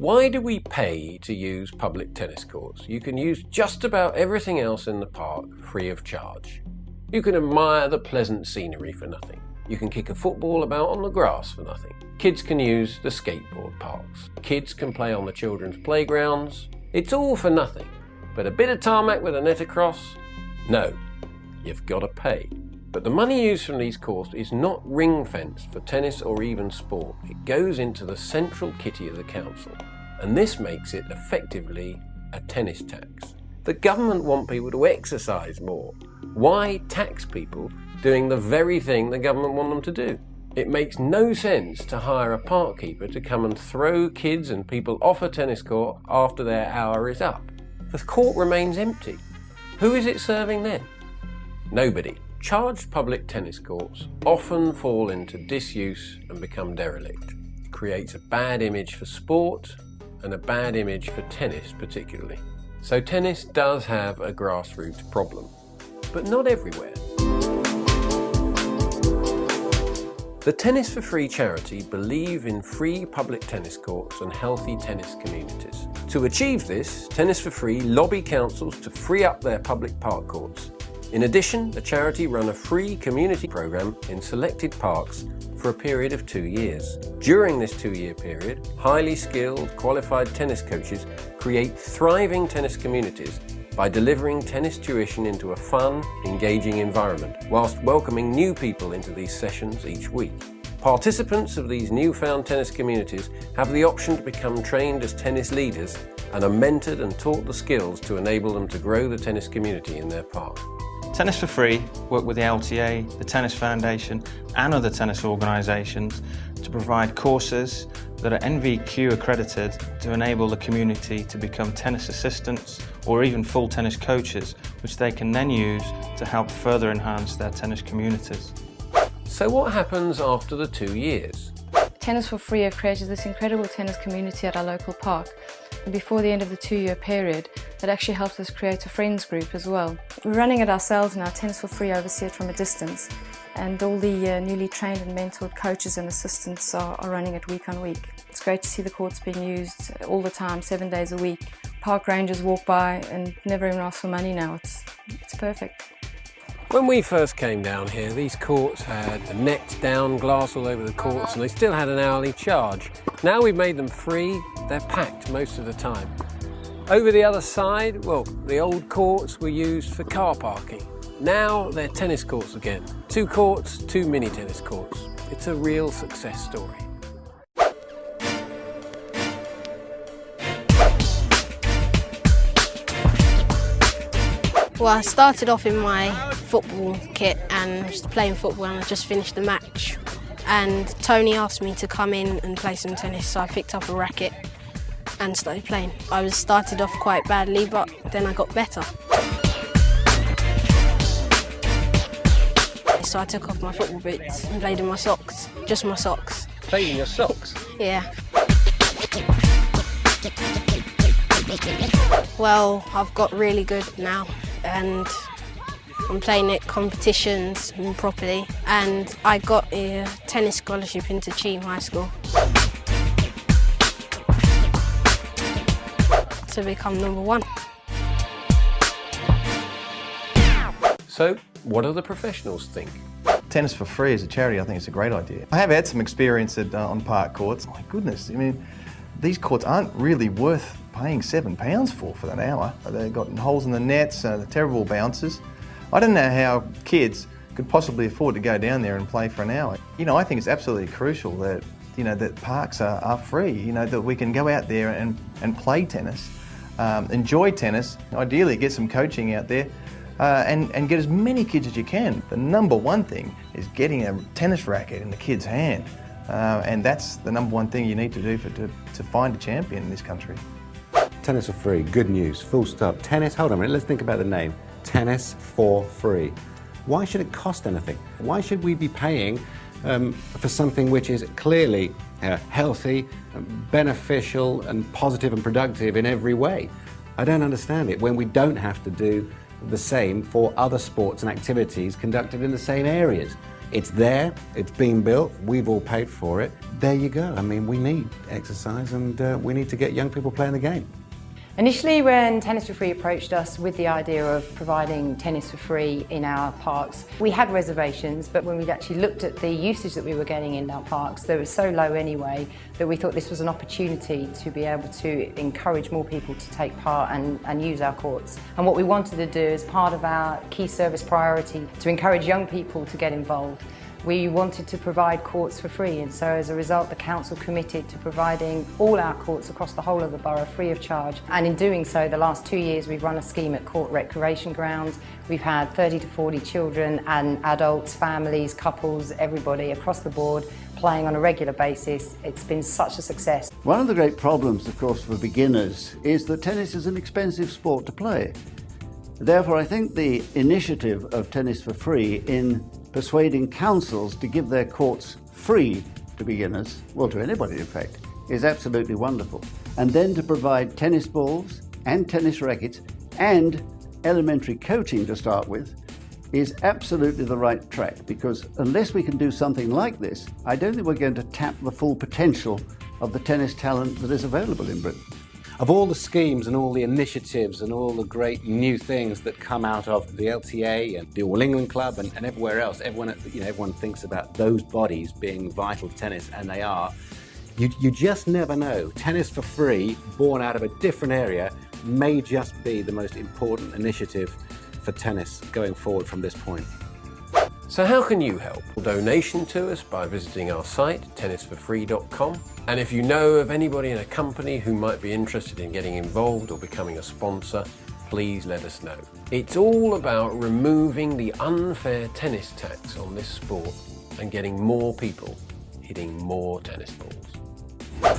Why do we pay to use public tennis courts? You can use just about everything else in the park free of charge. You can admire the pleasant scenery for nothing. You can kick a football about on the grass for nothing. Kids can use the skateboard parks. Kids can play on the children's playgrounds. It's all for nothing. But a bit of tarmac with a net across? No, you've got to pay. But the money used from these courts is not ring-fenced for tennis or even sport. It goes into the central kitty of the council, and this makes it effectively a tennis tax. The government want people to exercise more. Why tax people doing the very thing the government want them to do? It makes no sense to hire a park keeper to come and throw kids and people off a tennis court after their hour is up. The court remains empty. Who is it serving then? Nobody. Charged public tennis courts often fall into disuse and become derelict. It creates a bad image for sport and a bad image for tennis particularly. So tennis does have a grassroots problem, but not everywhere. The Tennis for Free charity believe in free public tennis courts and healthy tennis communities. To achieve this, Tennis for Free lobby councils to free up their public park courts. In addition, the charity run a free community program in selected parks for a period of 2 years. During this 2-year period, highly skilled, qualified tennis coaches create thriving tennis communities by delivering tennis tuition into a fun, engaging environment, whilst welcoming new people into these sessions each week. Participants of these newfound tennis communities have the option to become trained as tennis leaders and are mentored and taught the skills to enable them to grow the tennis community in their park. Tennis for Free work with the LTA, the Tennis Foundation and other tennis organisations to provide courses that are NVQ accredited to enable the community to become tennis assistants or even full tennis coaches, which they can then use to help further enhance their tennis communities. So what happens after the 2 years? Tennis for Free have created this incredible tennis community at our local park. And before the end of the 2-year period, that actually helped us create a friends group as well. We're running it ourselves now. Tennis for Free oversee it from a distance, and all the newly trained and mentored coaches and assistants are running it week on week. It's great to see the courts being used all the time, 7 days a week. Park rangers walk by and never even ask for money now. It's perfect. When we first came down here, these courts had the nets down, glass all over the courts, and they still had an hourly charge. Now we've made them free, they're packed most of the time. Over the other side, well, the old courts were used for car parking. Now they're tennis courts again. 2 courts, 2 mini tennis courts. It's a real success story. Well, I started off in my football kit and was playing football, and I just finished the match. And Tony asked me to come in and play some tennis, so I picked up a racket and started playing. I started off quite badly, but then I got better. So I took off my football boots and played in my socks, just my socks. Played in your socks? Yeah. Well, I've got really good now, and I'm playing at competitions properly, and I got a tennis scholarship into Cheam High School to become #1. So, what do the professionals think? Tennis for Free as a charity, I think it's a great idea. I have had some experience on park courts. My goodness, I mean, these courts aren't really worth paying £7 for that hour. They've got holes in the nets, terrible bounces. I don't know how kids could possibly afford to go down there and play for an hour. You know, I think it's absolutely crucial that, you know, that parks are free, you know, that we can go out there and play tennis, enjoy tennis, ideally get some coaching out there, and get as many kids as you can. The #1 thing is getting a tennis racket in the kid's hand, and that's the #1 thing you need to do to find a champion in this country. Tennis for Free, good news, full stop. Tennis, hold on a minute, let's think about the name. Tennis for Free. Why should it cost anything? Why should we be paying for something which is clearly healthy, beneficial and positive and productive in every way? I don't understand it when we don't have to do the same for other sports and activities conducted in the same areas. It's there, it's been built, we've all paid for it. There you go. I mean, we need exercise and we need to get young people playing the game. Initially, when Tennis for Free approached us with the idea of providing tennis for free in our parks, we had reservations, but when we actually looked at the usage that we were getting in our parks, they were so low anyway that we thought this was an opportunity to be able to encourage more people to take part and use our courts. And what we wanted to do as part of our key service priority to encourage young people to get involved, we wanted to provide courts for free, and so as a result the council committed to providing all our courts across the whole of the borough free of charge. And in doing so, the last 2 years we've run a scheme at Court Recreation Ground. We've had 30 to 40 children and adults, families, couples, everybody across the board playing on a regular basis. It's been such a success. One of the great problems, of course, for beginners is that tennis is an expensive sport to play. Therefore, I think the initiative of Tennis for Free in persuading councils to give their courts free to beginners, well, to anybody in fact, is absolutely wonderful. And then to provide tennis balls and tennis rackets and elementary coaching to start with is absolutely the right track, because unless we can do something like this, I don't think we're going to tap the full potential of the tennis talent that is available in Britain. Of all the schemes and all the initiatives and all the great new things that come out of the LTA and the All England Club and everywhere else, everyone thinks about those bodies being vital to tennis, and they are. You just never know. Tennis for Free, born out of a different area, may just be the most important initiative for tennis going forward from this point. So how can you help? A donation to us by visiting our site, tennisforfree.com. And if you know of anybody in a company who might be interested in getting involved or becoming a sponsor, please let us know. It's all about removing the unfair tennis tax on this sport and getting more people hitting more tennis balls.